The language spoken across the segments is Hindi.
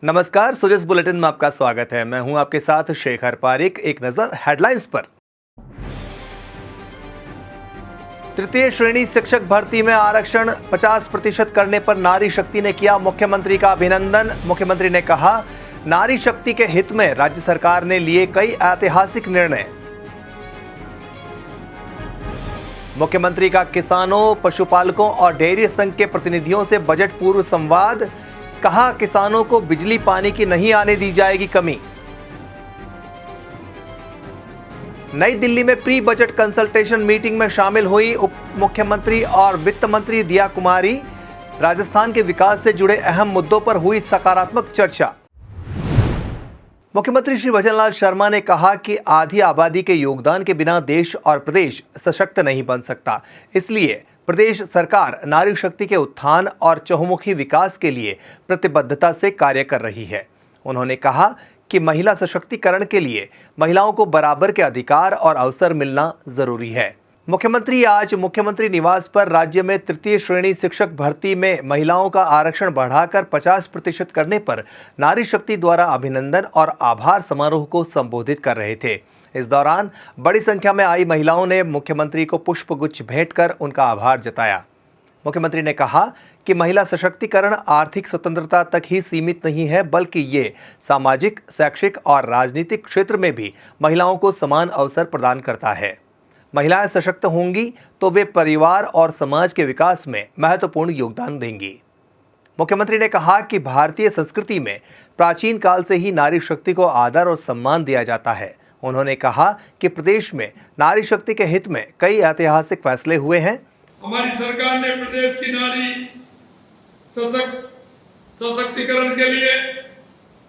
नमस्कार, सुजस बुलेटिन में आपका स्वागत है। मैं हूं आपके साथ शेखर पारिक। एक नजर हेडलाइंस पर। तृतीय श्रेणी शिक्षक भर्ती में आरक्षण 50% करने पर नारी शक्ति ने किया मुख्यमंत्री का अभिनंदन। मुख्यमंत्री ने कहा, नारी शक्ति के हित में राज्य सरकार ने लिए कई ऐतिहासिक निर्णय। मुख्यमंत्री का किसानों, पशुपालकों और डेयरी संघ के प्रतिनिधियों से बजट पूर्व संवाद। कहा, किसानों को बिजली पानी की नहीं आने दी जाएगी कमी। नई दिल्ली में प्री बजट कंसल्टेशन मीटिंग में शामिल हुई उप मुख्यमंत्री और वित्त मंत्री दिया कुमारी। राजस्थान के विकास से जुड़े अहम मुद्दों पर हुई सकारात्मक चर्चा। मुख्यमंत्री श्री भजनलाल शर्मा ने कहा कि आधी आबादी के योगदान के बिना देश और प्रदेश सशक्त नहीं बन सकता। इसलिए प्रदेश सरकार नारी शक्ति के उत्थान और चहुमुखी विकास के लिए प्रतिबद्धता से कार्य कर रही है। उन्होंने कहा कि महिला सशक्तिकरण के लिए महिलाओं को बराबर के अधिकार और अवसर मिलना जरूरी है। मुख्यमंत्री आज मुख्यमंत्री निवास पर राज्य में तृतीय श्रेणी शिक्षक भर्ती में महिलाओं का आरक्षण बढ़ाकर 50% करने पर नारी शक्ति द्वारा अभिनंदन और आभार समारोह को संबोधित कर रहे थे। इस दौरान बड़ी संख्या में आई महिलाओं ने मुख्यमंत्री को पुष्पगुच्छ भेंट कर उनका आभार जताया। मुख्यमंत्री ने कहा कि महिला सशक्तिकरण आर्थिक स्वतंत्रता तक ही सीमित नहीं है, बल्कि ये सामाजिक, शैक्षिक और राजनीतिक क्षेत्र में भी महिलाओं को समान अवसर प्रदान करता है। महिलाएं सशक्त होंगी तो वे परिवार और समाज के विकास में महत्वपूर्ण योगदान देंगी। मुख्यमंत्री ने कहा कि भारतीय संस्कृति में प्राचीन काल से ही नारी शक्ति को आदर और सम्मान दिया जाता है। उन्होंने कहा कि प्रदेश में नारी शक्ति के हित में कई ऐतिहासिक फैसले हुए हैं। हमारी सरकार ने प्रदेश की नारी सशक्तिकरण के लिए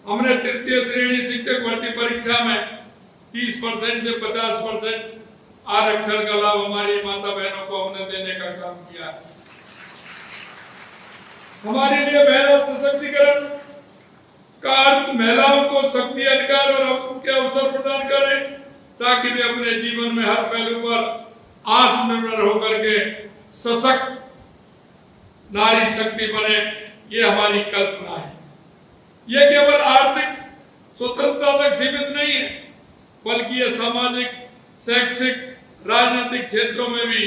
हमने तृतीय श्रेणी शिक्षक भर्ती परीक्षा में 30% से 50% आरक्षण का लाभ हमारी माता बहनों को हमने देने का काम किया। हमारे लिए महिला सशक्तिकरण का अर्थ महिलाओं को शक्ति, अधिकार और के अवसर प्रदान करें ताकि वे अपने जीवन में हर पहलू पर आत्मनिर्भर होकर के सशक्त नारी शक्ति बने। ये हमारी कल्पना है। ये केवल आर्थिक स्वतंत्रता तक सीमित नहीं है, बल्कि ये सामाजिक, शैक्षिक, राजनीतिक क्षेत्रों में भी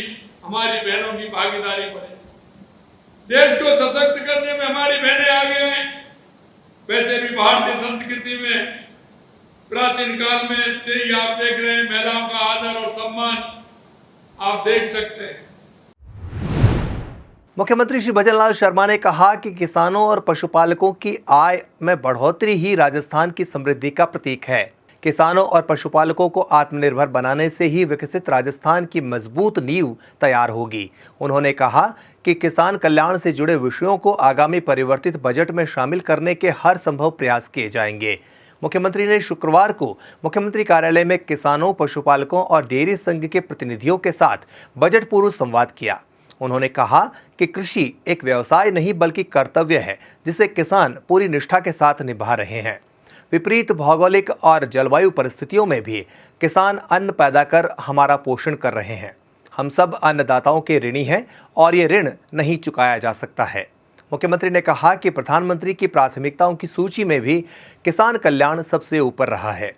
हमारी बहनों की भागीदारी बढ़े। देश को सशक्त करने में हमारी बहनें आगे आए। वैसे भी भारतीय संस्कृति में प्राचीन काल में से ही आप देख रहे हैं, महिलाओं का आदर और सम्मान आप देख सकते हैं। मुख्यमंत्री श्री भजनलाल शर्मा ने कहा कि किसानों और पशुपालकों की आय में बढ़ोतरी ही राजस्थान की समृद्धि का प्रतीक है। किसानों और पशुपालकों को आत्मनिर्भर बनाने से ही विकसित राजस्थान की मजबूत नींव तैयार होगी। उन्होंने कहा कि किसान कल्याण से जुड़े विषयों को आगामी परिवर्तित बजट में शामिल करने के हर संभव प्रयास किए जाएंगे। मुख्यमंत्री ने शुक्रवार को मुख्यमंत्री कार्यालय में किसानों, पशुपालकों और डेयरी संघ के प्रतिनिधियों के साथ बजट पूर्व संवाद किया। उन्होंने कहा कि कृषि एक व्यवसाय नहीं बल्कि कर्तव्य है, जिसे किसान पूरी निष्ठा के साथ निभा रहे हैं। विपरीत भौगोलिक और जलवायु परिस्थितियों में भी किसान अन्न पैदा कर हमारा पोषण कर रहे हैं। हम सब अन्नदाताओं के ऋणी हैं और ये ऋण नहीं चुकाया जा सकता है। मुख्यमंत्री ने कहा कि प्रधानमंत्री की प्राथमिकताओं की सूची में भी किसान कल्याण सबसे ऊपर रहा है।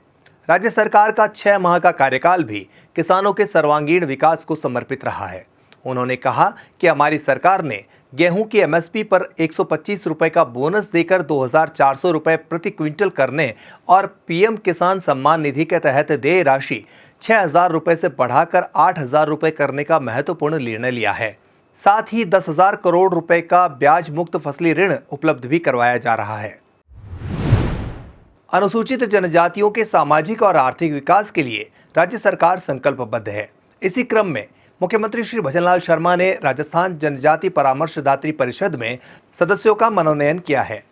राज्य सरकार का 6 माह का कार्यकाल भी किसानों के सर्वांगीण विकास को समर्पित रहा है। उन्होंने कहा कि हमारी सरकार ने गेहूं की एमएसपी पर 125 रुपए का बोनस देकर 2400 रुपए प्रति क्विंटल करने और पीएम किसान सम्मान निधि के तहत देय राशि 6000 रुपए से बढ़ाकर 8000 रुपए करने का महत्वपूर्ण निर्णय लिया है। साथ ही 10,000 करोड़ रुपए का ब्याज मुक्त फसली ऋण उपलब्ध भी करवाया जा रहा है। अनुसूचित जनजातियों के सामाजिक और आर्थिक विकास के लिए राज्य सरकार संकल्पबद्ध है। इसी क्रम में मुख्यमंत्री श्री भजनलाल शर्मा ने राजस्थान जनजाति परामर्शदात्री परिषद में सदस्यों का मनोनयन किया है।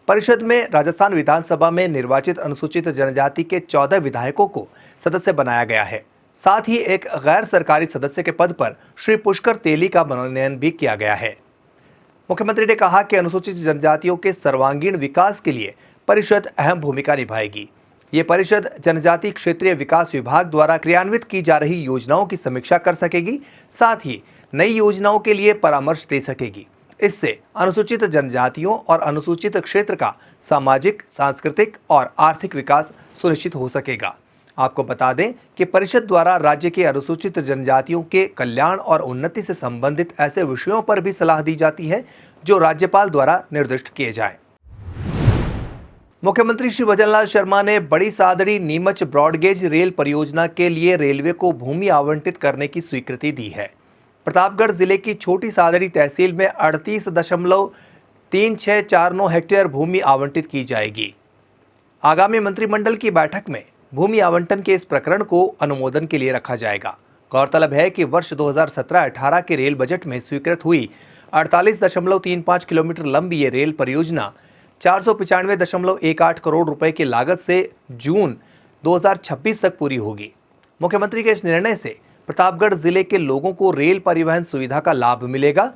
परिषद में राजस्थान विधानसभा में निर्वाचित अनुसूचित जनजाति के 14 विधायकों को सदस्य बनाया गया है। साथ ही एक गैर सरकारी सदस्य के पद पर श्री पुष्कर तेली का मनोनयन भी किया गया है। मुख्यमंत्री ने कहा कि अनुसूचित जनजातियों के सर्वांगीण विकास के लिए परिषद अहम भूमिका निभाएगी। ये परिषद जनजाति क्षेत्रीय विकास विभाग द्वारा क्रियान्वित की जा रही योजनाओं की समीक्षा कर सकेगी, साथ ही नई योजनाओं के लिए परामर्श दे सकेगी। इससे अनुसूचित जनजातियों और अनुसूचित क्षेत्र का सामाजिक, सांस्कृतिक और आर्थिक विकास सुनिश्चित हो सकेगा। आपको बता दें कि परिषद द्वारा राज्य के अनुसूचित जनजातियों के कल्याण और उन्नति से संबंधित ऐसे विषयों पर भी सलाह दी जाती है जो राज्यपाल द्वारा निर्दिष्ट किए जाएं। मुख्यमंत्री श्री भजनलाल शर्मा ने बड़ी सादड़ी नीमच ब्रॉडगेज रेल परियोजना के लिए रेलवे को भूमि आवंटित करने की स्वीकृति दी है। प्रतापगढ़ जिले की छोटी सादड़ी तहसील में 38.3649 हेक्टेयर भूमि आवंटित की जाएगी। आगामी मंत्रिमंडल की बैठक में भूमि आवंटन के इस प्रकरण को अनुमोदन के लिए रखा जाएगा। गौरतलब है कि वर्ष 2017-18 के रेल बजट में स्वीकृत हुई 48.35 किलोमीटर लंबी ये रेल परियोजना 495.18 करोड़ रुपए की लागत से जून 2026 तक पूरी होगी। मुख्यमंत्री के इस निर्णय से प्रतापगढ़ जिले के लोगों को रेल परिवहन सुविधा का लाभ मिलेगा।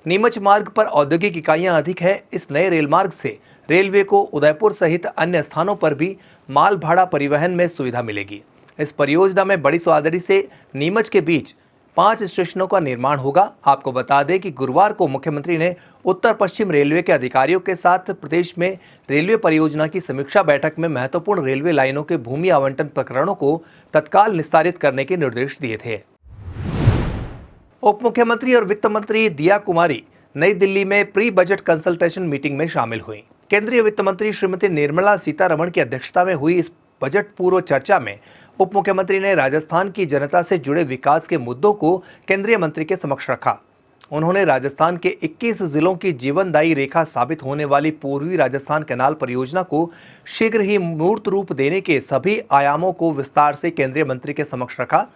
नीमच मार्ग पर औद्योगिक इकाइयां अधिक है। इस नए रेल मार्ग से रेलवे को उदयपुर सहित अन्य स्थानों पर भी माल भाड़ा परिवहन में सुविधा मिलेगी। इस परियोजना में बड़ी सादड़ी से नीमच के बीच 5 स्टेशनों का निर्माण होगा। आपको बता दें कि गुरुवार को मुख्यमंत्री ने उत्तर पश्चिम रेलवे के अधिकारियों के साथ प्रदेश में रेलवे परियोजना की समीक्षा बैठक में महत्वपूर्ण रेलवे लाइनों के भूमि आवंटन प्रकरणों को तत्काल निस्तारित करने के निर्देश दिए थे। उप मुख्यमंत्री और वित्त मंत्री दिया कुमारी नई दिल्ली में प्री बजट कंसल्टेशन मीटिंग में शामिल हुई। केंद्रीय वित्त मंत्री श्रीमती निर्मला सीतारमण की अध्यक्षता में हुई इस बजट पूर्व चर्चा में उप मुख्यमंत्री ने राजस्थान की जनता से जुड़े विकास के मुद्दों को केंद्रीय मंत्री के समक्ष रखा। उन्होंने राजस्थान के 21 जिलों की जीवनदायी रेखा साबित होने वाली पूर्वी राजस्थान कैनाल परियोजना को शीघ्र ही मूर्त रूप देने के सभी आयामों को विस्तार से केंद्रीय मंत्री के समक्ष रखा।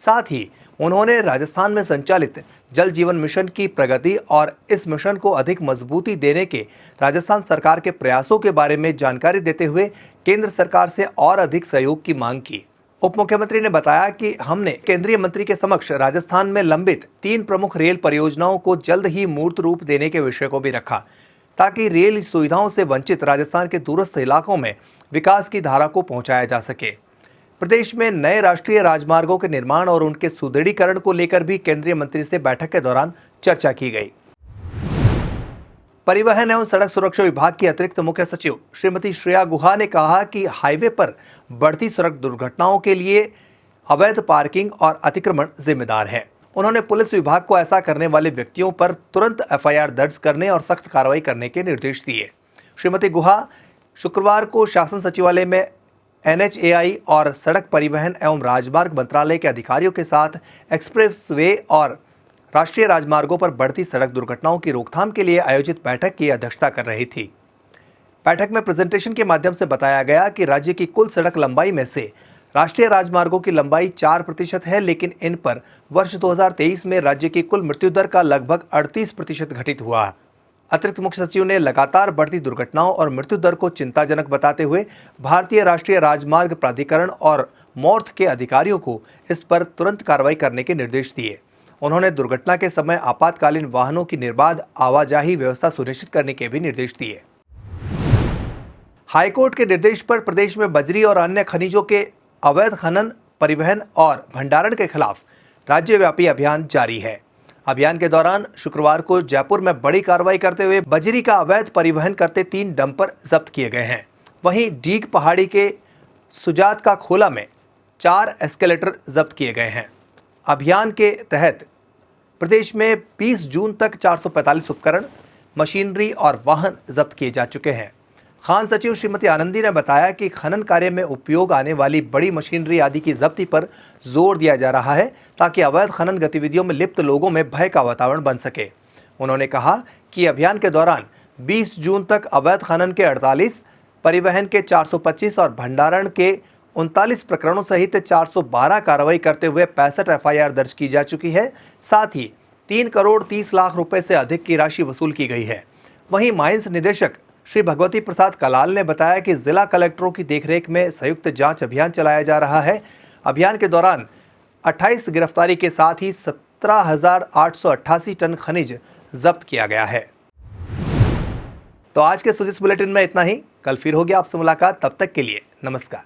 साथ ही उन्होंने राजस्थान में संचालित जल जीवन मिशन की प्रगति और इस मिशन को अधिक मजबूती देने के राजस्थान सरकार के प्रयासों के बारे में जानकारी देते हुए केंद्र सरकार से और अधिक सहयोग की मांग की। उप मुख्यमंत्री ने बताया कि हमने केंद्रीय मंत्री के समक्ष राजस्थान में लंबित 3 प्रमुख रेल परियोजनाओं को जल्द ही मूर्त रूप देने के विषय को भी रखा, ताकि रेल सुविधाओं से वंचित राजस्थान के दूरस्थ इलाकों में विकास की धारा को पहुंचाया जा सके। प्रदेश में नए राष्ट्रीय राजमार्गों के निर्माण और उनके सुदृढ़ीकरण को लेकर भी केंद्रीय मंत्री से बैठक के दौरान चर्चा की गई। परिवहन एवं सड़क सुरक्षा विभाग की अतिरिक्त मुख्य सचिव श्रीमती श्रेया गुहा ने कहा कि हाईवे पर बढ़ती सड़क दुर्घटनाओं के लिए अवैध पार्किंग और अतिक्रमण जिम्मेदार है। उन्होंने पुलिस विभाग को ऐसा करने वाले व्यक्तियों पर तुरंत एफआईआर दर्ज करने और सख्त कार्रवाई करने के निर्देश दिए। श्रीमती गुहा शुक्रवार को शासन सचिवालय में एनएचएआई और सड़क परिवहन एवं राजमार्ग मंत्रालय के अधिकारियों के साथ एक्सप्रेस वे और राष्ट्रीय राजमार्गों पर बढ़ती सड़क दुर्घटनाओं की रोकथाम के लिए आयोजित बैठक की अध्यक्षता कर रही थी। बैठक में प्रेजेंटेशन के माध्यम से बताया गया कि राज्य की कुल सड़क लंबाई में से राष्ट्रीय राजमार्गों की लंबाई 4% है, लेकिन इन पर वर्ष 2023 में राज्य की कुल मृत्यु दर का लगभग 38% घटित हुआ। अतिरिक्त मुख्य सचिव ने लगातार बढ़ती दुर्घटनाओं और मृत्यु दर को चिंताजनक बताते हुए भारतीय राष्ट्रीय राजमार्ग प्राधिकरण और मॉर्थ के अधिकारियों को इस पर तुरंत कार्रवाई करने के निर्देश दिए। उन्होंने दुर्घटना के समय आपातकालीन वाहनों की निर्बाध आवाजाही व्यवस्था सुनिश्चित करने के भी निर्देश दिए। हाईकोर्ट के निर्देश पर प्रदेश में बजरी और अन्य खनिजों के अवैध खनन, परिवहन और भंडारण के खिलाफ राज्यव्यापी अभियान जारी है। अभियान के दौरान शुक्रवार को जयपुर में बड़ी कार्रवाई करते हुए बजरी का अवैध परिवहन करते 3 डंपर जब्त किए गए हैं। वहीं डीग पहाड़ी के सुजात का खोला में 4 एस्केलेटर जब्त किए गए हैं। अभियान के तहत प्रदेश में 20 जून तक 445 उपकरण, मशीनरी और वाहन जब्त किए जा चुके हैं। खान सचिव श्रीमती आनंदी ने बताया कि खनन कार्य में उपयोग आने वाली बड़ी मशीनरी आदि की जब्ती पर जोर दिया जा रहा है, ताकि अवैध खनन गतिविधियों में लिप्त लोगों में भय का वातावरण बन सके। उन्होंने कहा कि अभियान के दौरान 20 जून तक अवैध खनन के 48, परिवहन के 425 और भंडारण के 39 प्रकरणों सहित 412 कार्रवाई करते हुए 65 एफआईआर दर्ज की जा चुकी है। साथ ही 3 करोड़ 30 लाख रुपए से अधिक की राशि वसूल की गई है। वहीं माइंस निदेशक श्री भगवती प्रसाद कलाल ने बताया कि जिला कलेक्टरों की देखरेख में संयुक्त जांच अभियान चलाया जा रहा है। अभियान के दौरान 28 गिरफ्तारी के साथ ही 17,888 टन खनिज जब्त किया गया है। तो आज के सुजिस बुलेटिन में इतना ही। कल फिर होगी आपसे मुलाकात, तब तक के लिए नमस्कार।